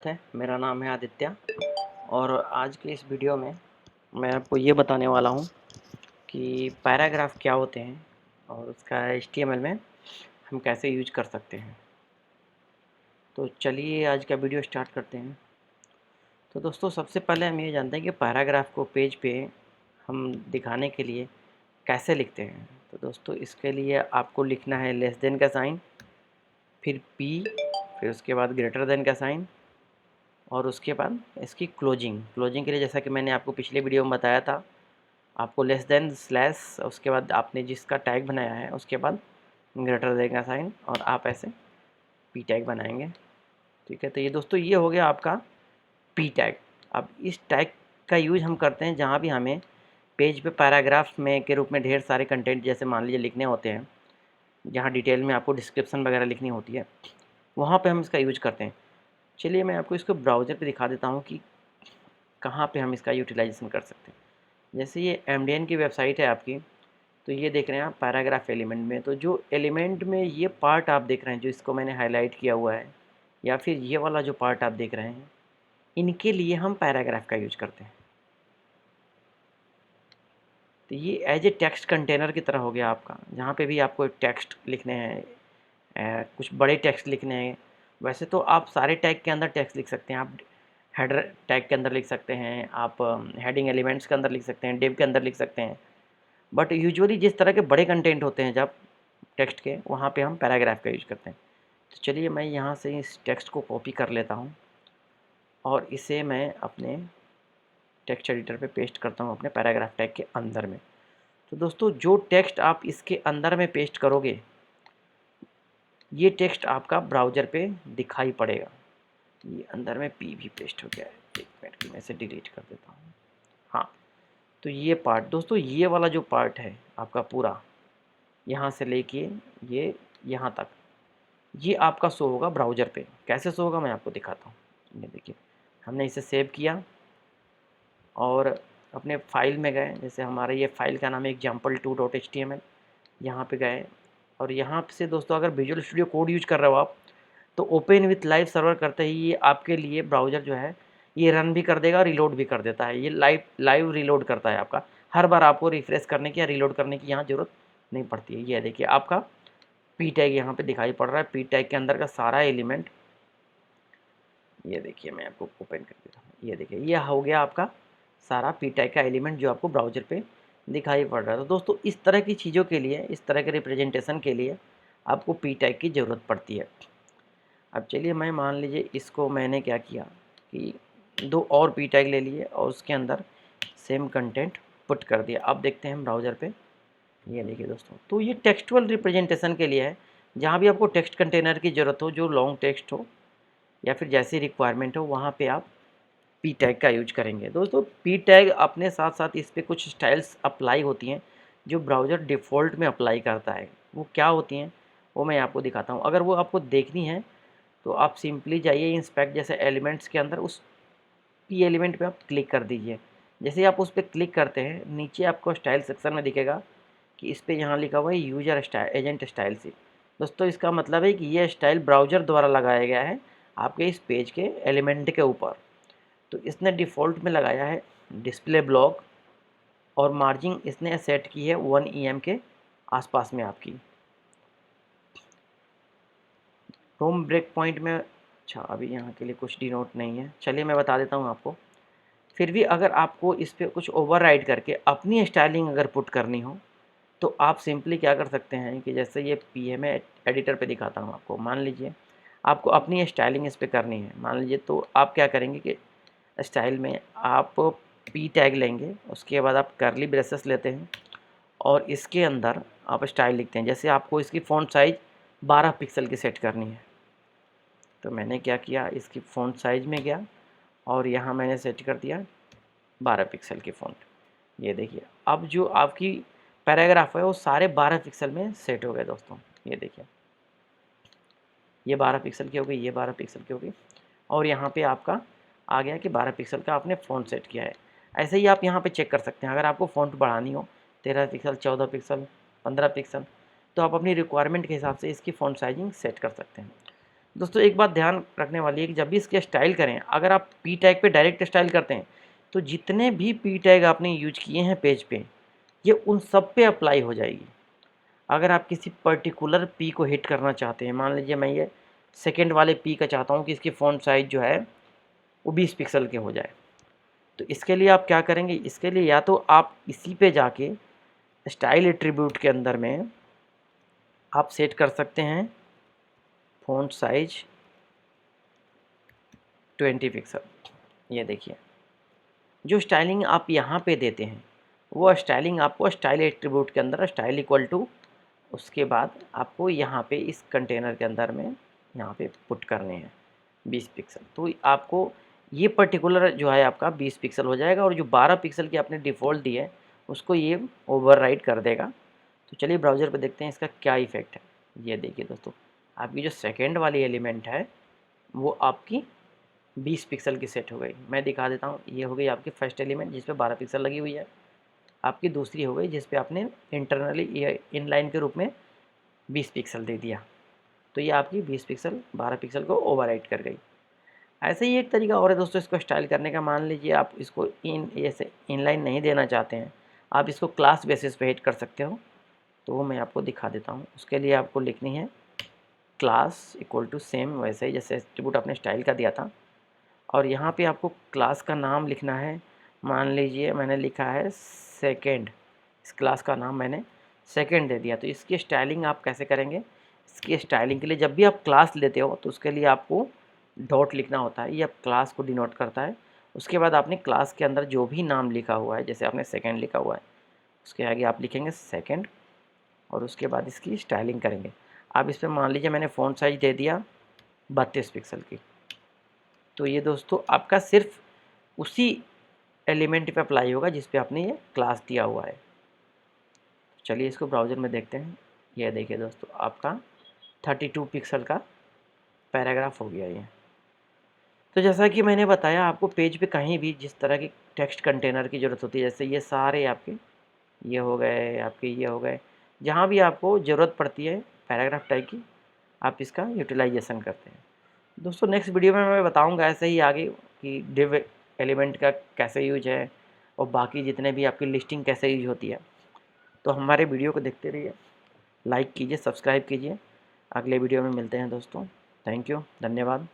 मेरा नाम है आदित्य और आज के इस वीडियो में मैं आपको ये बताने वाला हूँ कि पैराग्राफ क्या होते हैं और उसका एचटीएमएल में हम कैसे यूज कर सकते हैं। तो चलिए आज का वीडियो स्टार्ट करते हैं। तो दोस्तों सबसे पहले हम ये जानते हैं कि पैराग्राफ को पेज पे हम दिखाने के लिए कैसे लिखते हैं। तो दोस्तों इसके लिए आपको लिखना है लेस देन का साइन, फिर पी, फिर उसके बाद ग्रेटर देन का साइन और उसके बाद इसकी क्लोजिंग के लिए जैसा कि मैंने आपको पिछले वीडियो में बताया था, आपको लेस देन स्लैश, उसके बाद आपने जिसका टैग बनाया है उसके बाद ग्रेटर देन का साइन और आप ऐसे पी टैग बनाएंगे। ठीक है, तो ये दोस्तों ये हो गया आपका पी टैग। अब इस टैग का यूज हम करते हैं जहाँ भी हमें पेज पे पैराग्राफ में के रूप में ढेर सारे कंटेंट जैसे मान लीजिए लिखने होते हैं, जहाँ डिटेल में आपको डिस्क्रिप्शन वगैरह लिखनी होती है, वहाँ पे हम इसका यूज करते हैं। चलिए मैं आपको इसको ब्राउज़र पे दिखा देता हूँ कि कहाँ पे हम इसका यूटिलाइजेशन कर सकते हैं। जैसे ये एमडीएन की वेबसाइट है आपकी, तो ये देख रहे हैं आप पैराग्राफ एलिमेंट में, तो जो एलिमेंट में ये पार्ट आप देख रहे हैं जो इसको मैंने हाईलाइट किया हुआ है, या फिर ये वाला जो पार्ट आप देख रहे हैं, इनके लिए हम पैराग्राफ का यूज करते हैं। तो ये एज ए टेक्स्ट कंटेनर की तरह हो गया आपका, जहाँ पे भी आपको टेक्स्ट लिखने हैं, कुछ बड़े टेक्स्ट लिखने हैं। वैसे तो आप सारे टैग के अंदर टेक्स्ट लिख सकते हैं, आप हेडर टैग के अंदर लिख सकते हैं, आप हेडिंग एलिमेंट्स के अंदर लिख सकते हैं, डिव के अंदर लिख सकते हैं, बट यूजुअली जिस तरह के बड़े कंटेंट होते हैं जब टेक्स्ट के, वहाँ पे हम पैराग्राफ का यूज करते हैं। तो चलिए मैं यहाँ से इस टेक्स्ट को कॉपी कर लेता हूँ और इसे मैं अपने टेक्स्ट एडिटर पे पेस्ट करता हूँ अपने पैराग्राफ टैग के अंदर में। तो दोस्तों जो टेक्स्ट आप इसके अंदर में पेस्ट करोगे, ये टेक्स्ट आपका ब्राउज़र पे दिखाई पड़ेगा। ये अंदर में पी भी पेस्ट हो गया है, एक मिनट की मैं इसे डिलीट कर देता हूँ। हाँ, तो ये पार्ट दोस्तों, ये वाला जो पार्ट है आपका पूरा, यहाँ से लेके ये यहाँ तक, ये आपका शो होगा ब्राउज़र पे। कैसे शो होगा मैं आपको दिखाता हूँ। ये देखिए, हमने इसे सेव किया और अपने फाइल में गए, जैसे हमारा ये फाइल का नाम है example2.html, यहाँ पे गए और यहाँ से दोस्तों अगर विजुअल स्टूडियो कोड यूज कर रहे हो आप, तो ओपन विथ लाइव सर्वर करते ही ये आपके लिए ब्राउज़र जो है ये रन भी कर देगा, रिलोड भी कर देता है। ये लाइव रिलोड करता है आपका, हर बार आपको रिफ्रेश करने की या रिलोड करने की यहाँ ज़रूरत नहीं पड़ती है। ये देखिए आपका पी टैग यहाँ पे दिखाई पड़ रहा है, पी टैग के अंदर का सारा एलिमेंट, ये देखिए मैं आपको ओपन कर देता हूँ। ये देखिए ये हो गया आपका सारा पी टैग का एलिमेंट जो आपको ब्राउज़र पे दिखाई पड़ रहा है। तो दोस्तों इस तरह की चीज़ों के लिए, इस तरह के रिप्रेजेंटेशन के लिए आपको पी टैग की ज़रूरत पड़ती है। अब चलिए मैं मान लीजिए इसको मैंने क्या किया कि दो और पी टैग ले लिए और उसके अंदर सेम कंटेंट पुट कर दिया। अब देखते हैं हम ब्राउज़र पे। ये देखिए दोस्तों, तो ये टेक्सचुअल रिप्रेजेंटेशन के लिए है, जहाँ भी आपको टेक्स्ट कंटेनर की ज़रूरत हो, जो लॉन्ग टेक्स्ट हो या फिर जैसी रिक्वायरमेंट हो, वहाँ पे आप पी टैग का यूज करेंगे। दोस्तों पी टैग अपने साथ साथ इस पर कुछ स्टाइल्स अप्लाई होती हैं जो ब्राउज़र डिफ़ॉल्ट में अप्लाई करता है। वो क्या होती हैं वो मैं आपको दिखाता हूँ। अगर वो आपको देखनी है तो आप सिंपली जाइए इंस्पेक्ट जैसे एलिमेंट्स के अंदर, उस पी एलिमेंट पे आप क्लिक कर दीजिए। जैसे ही आप उस पर क्लिक करते हैं, नीचे आपको स्टाइल सेक्शन में दिखेगा कि इस पे यहाँ लिखा हुआ है यूजर स्टाइल, एजेंट स्टाइल से। दोस्तों इसका मतलब है कि ये स्टाइल ब्राउज़र द्वारा लगाया गया है आपके इस पेज के एलिमेंट के ऊपर। तो इसने डिफ़ॉल्ट में लगाया है डिस्प्ले ब्लॉक और मार्जिन इसने सेट की है 1 EM के आसपास में आपकी। होम ब्रेक पॉइंट में, अच्छा अभी यहाँ के लिए कुछ डिनोट नहीं है, चलिए मैं बता देता हूँ आपको। फिर भी अगर आपको इस पर कुछ ओवरराइड करके अपनी स्टाइलिंग अगर पुट करनी हो, तो आप सिंपली क्या कर सकते हैं कि जैसे ये पीएम एडिटर पे दिखाता हूँ आपको। मान लीजिए आपको अपनी स्टाइलिंग इस पे करनी है, मान लीजिए, तो आप क्या करेंगे कि स्टाइल में आप पी टैग लेंगे, उसके बाद आप कर्ली ब्रेसेस लेते हैं और इसके अंदर आप स्टाइल लिखते हैं। जैसे आपको इसकी फ़ॉन्ट साइज़ 12 पिक्सल की सेट करनी है, तो मैंने क्या किया, इसकी फ़ॉन्ट साइज़ में गया और यहाँ मैंने सेट कर दिया 12 पिक्सल की फ़ॉन्ट। ये देखिए अब जो आपकी पैराग्राफ है वो सारे 12 पिक्सल में सेट हो गए दोस्तों। ये देखिए ये 12 पिक्सल की हो गई, ये 12 पिक्सल की हो गई और यहाँ पे आपका आ गया कि 12 पिक्सल का आपने फ़ॉन्ट सेट किया है। ऐसे ही आप यहाँ पे चेक कर सकते हैं, अगर आपको फ़ॉन्ट बढ़ानी हो 13 पिक्सल, 14 पिक्सल, 15 पिक्सल, तो आप अपनी रिक्वायरमेंट के हिसाब से इसकी फ़ॉन्ट साइजिंग सेट कर सकते हैं। दोस्तों एक बात ध्यान रखने वाली है कि जब भी इसके स्टाइल करें, अगर आप पी टैग पे डायरेक्ट स्टाइल करते हैं तो जितने भी पी टैग आपने यूज किए हैं पेज पे, ये उन सब पे अप्लाई हो जाएगी। अगर आप किसी पर्टिकुलर पी को हिट करना चाहते हैं, मान लीजिए मैं ये सेकंड वाले पी का चाहता हूँ कि इसकी फ़ॉन्ट साइज़ जो है वो 20 पिक्सल के हो जाए, तो इसके लिए आप क्या करेंगे, इसके लिए या तो आप इसी पे जाके स्टाइल एट्रीब्यूट के अंदर में आप सेट कर सकते हैं फ़ॉन्ट साइज 20 पिक्सल। ये देखिए, जो स्टाइलिंग आप यहाँ पे देते हैं वो स्टाइलिंग आपको स्टाइल एट्रीब्यूट के अंदर स्टाइल इक्वल टू, उसके बाद आपको यहाँ पे इस कंटेनर के अंदर में यहाँ पे पुट करने हैं 20 पिक्सल। तो आपको ये पर्टिकुलर जो है आपका 20 पिक्सल हो जाएगा, और जो 12 पिक्सल की आपने डिफ़ॉल्ट दी है उसको ये ओवरराइड कर देगा। तो चलिए ब्राउज़र पे देखते हैं इसका क्या इफ़ेक्ट है। ये देखिए दोस्तों, आपकी जो सेकेंड वाली एलिमेंट है वो आपकी 20 पिक्सल की सेट हो गई। मैं दिखा देता हूँ, ये हो गई आपकी फर्स्ट एलिमेंट जिस पे 12 पिक्सल लगी हुई है। आपकी दूसरी हो गई जिस पे आपने इंटरनली ये इनलाइन के रूप में 20 पिक्सल दे दिया, तो ये आपकी 20 पिक्सल 12 पिक्सल को ओवरराइड कर गई। ऐसे ही एक तरीका और है दोस्तों इसको स्टाइल करने का। मान लीजिए आप इसको ऐसे इनलाइन नहीं देना चाहते हैं, आप इसको क्लास बेसिस पे हिट कर सकते हो, तो वो मैं आपको दिखा देता हूँ। उसके लिए आपको लिखनी है क्लास इक्वल टू सेम, वैसे ही जैसे एट्रीब्यूट आपने स्टाइल का दिया था, और यहाँ पे आपको क्लास का नाम लिखना है। मान लीजिए मैंने लिखा है सेकेंड, इस क्लास का नाम मैंने सेकेंड दे दिया। तो इसकी स्टाइलिंग आप कैसे करेंगे, इसकी स्टाइलिंग के लिए जब भी आप क्लास लेते हो तो उसके लिए आपको डॉट लिखना होता है, ये क्लास को डिनोट करता है। उसके बाद आपने क्लास के अंदर जो भी नाम लिखा हुआ है, जैसे आपने सेकेंड लिखा हुआ है, उसके आगे आप लिखेंगे सेकेंड, और उसके बाद इसकी स्टाइलिंग करेंगे। आप इस पर मान लीजिए मैंने फ़ॉन्ट साइज़ दे दिया 32 पिक्सल की, तो ये दोस्तों आपका सिर्फ उसी एलिमेंट पे अप्लाई होगा जिस पे आपने ये क्लास दिया हुआ है। चलिए इसको ब्राउज़र में देखते हैं। ये देखिए दोस्तों, आपका 32 पिक्सल का पैराग्राफ हो गया ये। तो जैसा कि मैंने बताया, आपको पेज पे कहीं भी जिस तरह की टेक्स्ट कंटेनर की ज़रूरत होती है, जैसे ये सारे आपके ये हो गए, आपके ये हो गए, जहाँ भी आपको ज़रूरत पड़ती है पैराग्राफ टाइप की, आप इसका यूटिलाइजेशन करते हैं। दोस्तों नेक्स्ट वीडियो में मैं बताऊंगा ऐसे ही आगे कि डिव एलिमेंट का कैसे यूज है, और बाकी जितने भी आपकी लिस्टिंग कैसे यूज होती है। तो हमारे वीडियो को देखते रहिए, लाइक कीजिए, सब्सक्राइब कीजिए। अगले वीडियो में मिलते हैं दोस्तों। थैंक यू, धन्यवाद।